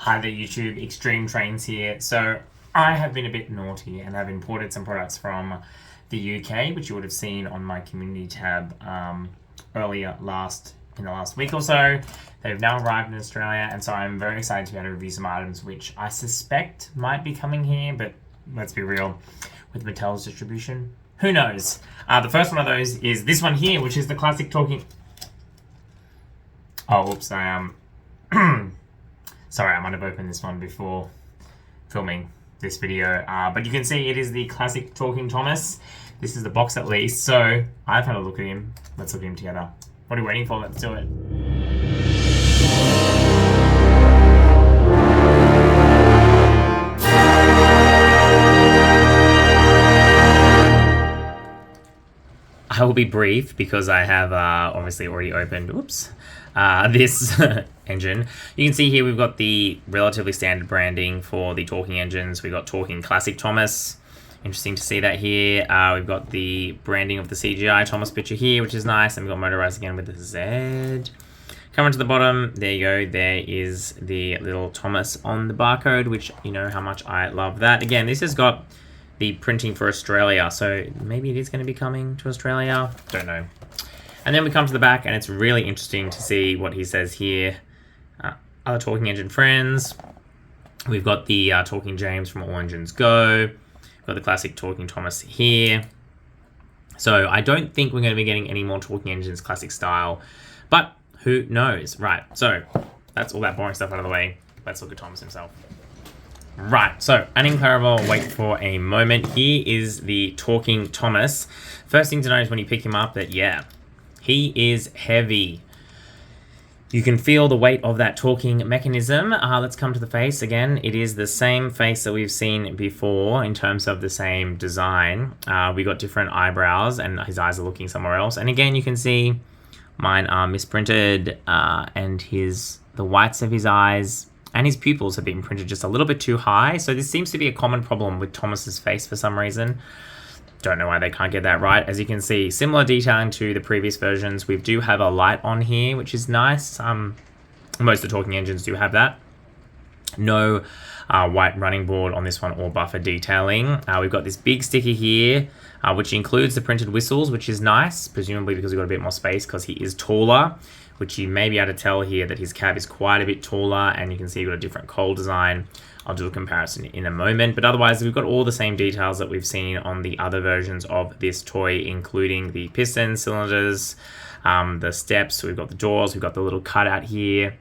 Hi there YouTube, Extreme Trains here. So I have been a bit naughty and have imported some products from the UK, which you would have seen on my community tab earlier in the last week or so. They've now arrived in Australia, and so I'm very excited to be able to review some items which I suspect might be coming here, but let's be real, with Mattel's distribution, who knows? The first one of those is this one here, which is the classic talking... Oh, oops, sorry, I might have opened this one before filming this video, but you can see it is the classic talking Thomas. This is the box at least, so I've had a look at him. Let's look at him together. What are we waiting for? Let's do it. I will be brief because I have obviously already opened, this engine. You can see here we've got the relatively standard branding for the talking engines. We've got Talking Classic Thomas. Interesting to see that here. We've got the branding of the CGI Thomas picture here, which is nice. And we've got Motorised again with the Z. Coming to the bottom, there you go. There is the little Thomas on the barcode, which you know how much I love that. Again, this has got the printing for Australia, so maybe it is going to be coming to Australia. Don't know. And then we come to the back, and it's really interesting to see what he says here. Other talking engine friends. We've got the Talking James from All Engines Go. We've got the classic Talking Thomas here. So I don't think we're going to be getting any more talking engines classic style, but who knows? Right, so that's all that boring stuff out of the way. Let's look at Thomas himself. Right, so Annie Clarabel, wait for a moment. Here is the Talking Thomas. First thing to notice when you pick him up that, yeah, he is heavy. You can feel the weight of that talking mechanism. Let's come to the face again. It is the same face that we've seen before in terms of the same design. We got different eyebrows and his eyes are looking somewhere else. And again, you can see mine are misprinted and the whites of his eyes and his pupils have been printed just a little bit too high. So this seems to be a common problem with Thomas's face for some reason. Don't know why they can't get that right. As you can see, similar detailing to the previous versions. We do have a light on here, which is nice. Most of the talking engines do have that. No white running board on this one or buffer detailing. We've got this big sticker here, which includes the printed whistles, which is nice, presumably because we've got a bit more space because he is taller, which you may be able to tell here that his cab is quite a bit taller, and you can see you've got a different coal design. I'll do a comparison in a moment, but otherwise we've got all the same details that we've seen on the other versions of this toy, including the piston cylinders, the steps, we've got the doors, we've got the little cutout here.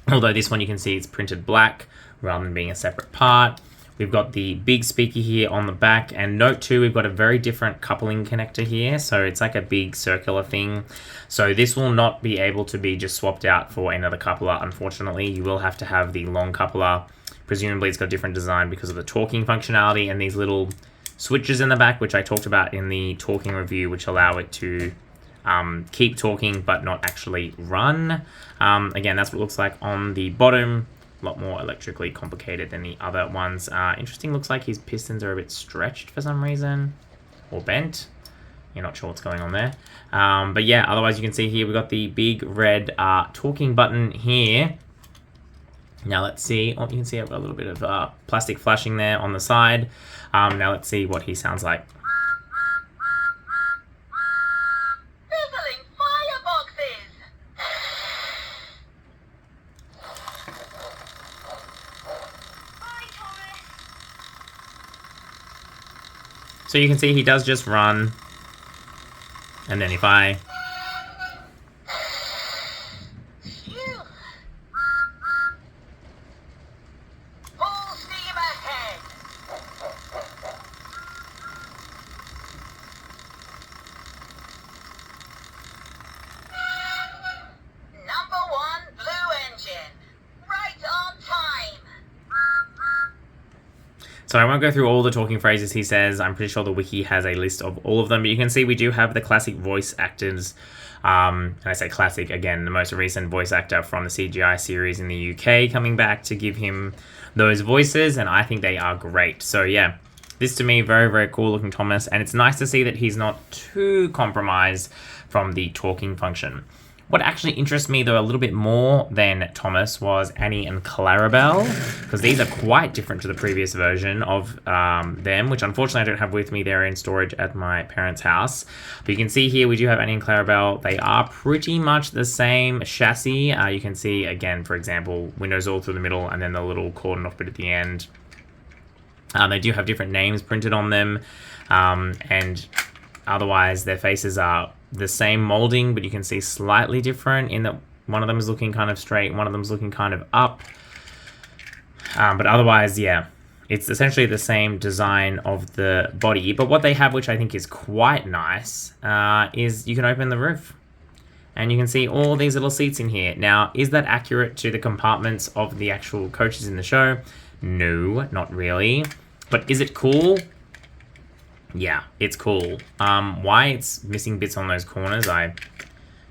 Although this one you can see it's printed black rather than being a separate part. We've got the big speaker here on the back, and note too, we've got a very different coupling connector here. So it's like a big circular thing. So this will not be able to be just swapped out for another coupler. Unfortunately, you will have to have the long coupler. Presumably it's got a different design because of the talking functionality and these little switches in the back, which I talked about in the talking review, which allow it to keep talking but not actually run. Again, that's what it looks like on the bottom. A lot more electrically complicated than the other ones. Interesting, looks like his pistons are a bit stretched for some reason, or bent. You're not sure what's going on there. But yeah, otherwise you can see here we've got the big red talking button here. Now let's see, you can see I've got a little bit of plastic flashing there on the side. Now let's see what he sounds like. So you can see he does just run, and then if I... So I won't go through all the talking phrases he says. I'm pretty sure the wiki has a list of all of them. But you can see we do have the classic voice actors. And I say classic, again, the most recent voice actor from the CGI series in the UK coming back to give him those voices. And I think they are great. So yeah, this to me, very, very cool looking Thomas. And it's nice to see that he's not too compromised from the talking function. What actually interests me, though, a little bit more than Thomas was Annie and Clarabel, because these are quite different to the previous version of them, which unfortunately I don't have with me. They're in storage at my parents' house. But you can see here we do have Annie and Clarabel. They are pretty much the same chassis. You can see, again, for example, windows all through the middle and then the little cordon off bit at the end. They do have different names printed on them, and otherwise their faces are the same molding, but you can see slightly different in that one of them is looking kind of straight, one of them is looking kind of up. But otherwise, yeah, it's essentially the same design of the body. But what they have, which I think is quite nice, is you can open the roof. And you can see all these little seats in here. Now, is that accurate to the compartments of the actual coaches in the show? No, not really. But is it cool? Yeah, it's cool. Why it's missing bits on those corners, I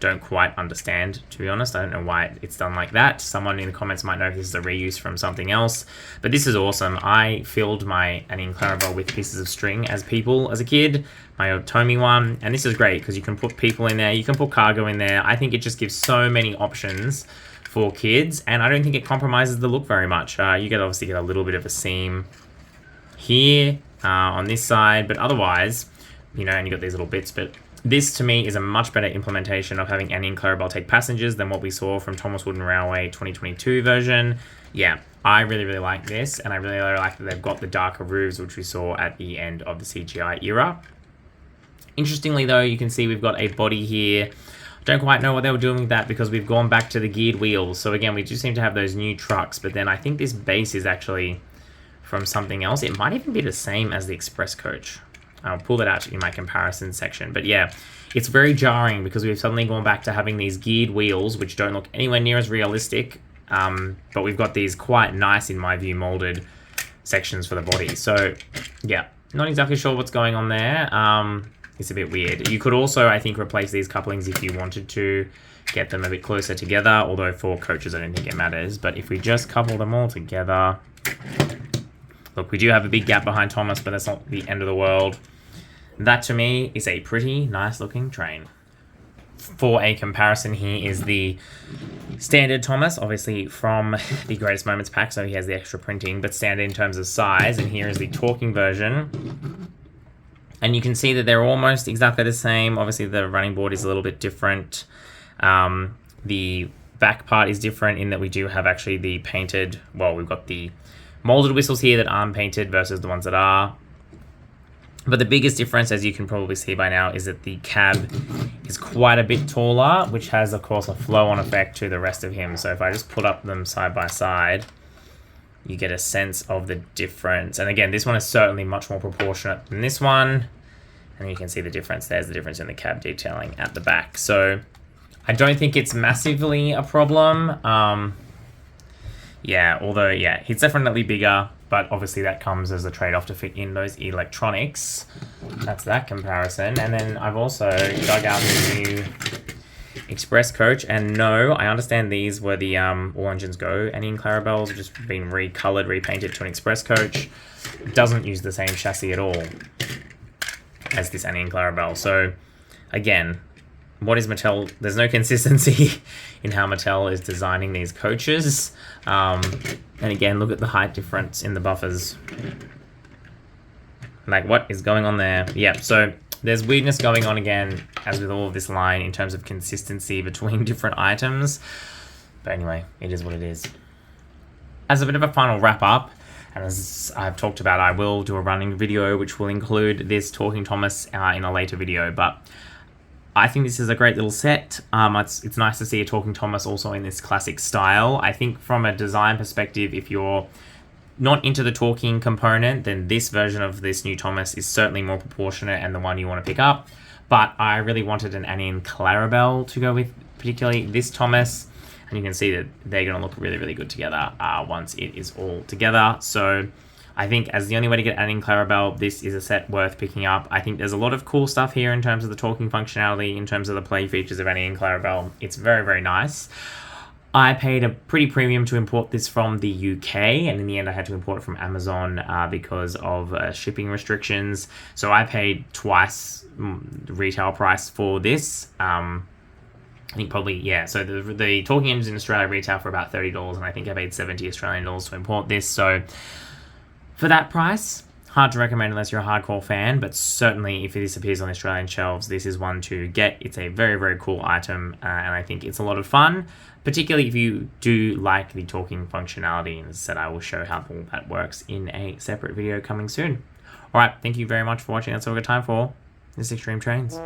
don't quite understand, to be honest. I don't know why it's done like that. Someone in the comments might know if this is a reuse from something else. But this is awesome. I filled my Annie and Clarabel with pieces of string as people as a kid, my old Tomy one. And this is great because you can put people in there, you can put cargo in there. I think it just gives so many options for kids, and I don't think it compromises the look very much. You get obviously get a little bit of a seam here on this side, but otherwise, you know, and you got these little bits. But this to me is a much better implementation of having Annie and Clarabel take passengers than what we saw from Thomas Wooden Railway 2022 version. Yeah, I really, really like this, and I really, really like that they've got the darker roofs, which we saw at the end of the CGI era. Interestingly, though, you can see we've got a body here. Don't quite know what they were doing with that because we've gone back to the geared wheels. So again, we do seem to have those new trucks, but then I think this base is actually from something else. It might even be the same as the express coach. I'll pull that out in my comparison section. But yeah, it's very jarring because we've suddenly gone back to having these geared wheels, which don't look anywhere near as realistic. But we've got these quite nice, in my view, molded sections for the body. So yeah, not exactly sure what's going on there. It's a bit weird. You could also, I think, replace these couplings if you wanted to get them a bit closer together, although for coaches I don't think it matters. But if we just couple them all together, look, we do have a big gap behind Thomas, but that's not the end of the world. That to me is a pretty nice looking train. For a comparison, here is the standard Thomas, obviously from the Greatest Moments pack, so he has the extra printing, but standard in terms of size, and here is the talking version. And you can see that they're almost exactly the same. Obviously, the running board is a little bit different. The back part is different in that we do have actually the painted, well, we've got the molded whistles here that aren't painted versus the ones that are. But the biggest difference, as you can probably see by now, is that the cab is quite a bit taller, which has, of course, a flow-on effect to the rest of him. So if I just put up them side by side, you get a sense of the difference. And again, this one is certainly much more proportionate than this one. And you can see the difference. There's the difference in the cab detailing at the back. So I don't think it's massively a problem. Yeah, although, yeah, it's definitely bigger, but obviously that comes as a trade-off to fit in those electronics. That's that comparison. And then I've also dug out the new express coach, and no, I understand these were the All Engines Go Annie and Clarabel's, just been recolored, repainted to an express coach. It doesn't use the same chassis at all as this Annie and Clarabel. So again, what is Mattel? There's no consistency in how Mattel is designing these coaches. And again, look at the height difference in the buffers. Like, what is going on there? Yeah, so there's weirdness going on again, as with all of this line, in terms of consistency between different items. But anyway, it is what it is. As a bit of a final wrap up, and as I've talked about, I will do a running video which will include this Talking Thomas in a later video. But I think this is a great little set. It's nice to see a Talking Thomas also in this classic style. I think from a design perspective, if you're not into the talking component, then this version of this new Thomas is certainly more proportionate and the one you want to pick up. But I really wanted an Annie and Clarabel to go with, particularly this Thomas. And you can see that they're going to look really, really good together once it is all together. So I think as the only way to get Annie and Clarabel, this is a set worth picking up. I think there's a lot of cool stuff here in terms of the talking functionality, in terms of the play features of Annie and Clarabel. It's very, very nice. I paid a pretty premium to import this from the UK, and in the end I had to import it from Amazon because of shipping restrictions. So I paid twice the retail price for this. I think probably, yeah, so the talking engines in Australia retail for about $30, and I think I paid 70 Australian dollars to import this, so for that price, hard to recommend unless you're a hardcore fan, but certainly if this appears on Australian shelves, this is one to get. It's a very, very cool item, and I think it's a lot of fun, particularly if you do like the talking functionality, and as I said, I will show how all that works in a separate video coming soon. Alright, thank you very much for watching. That's all we've got time for. This is Extreme Trains.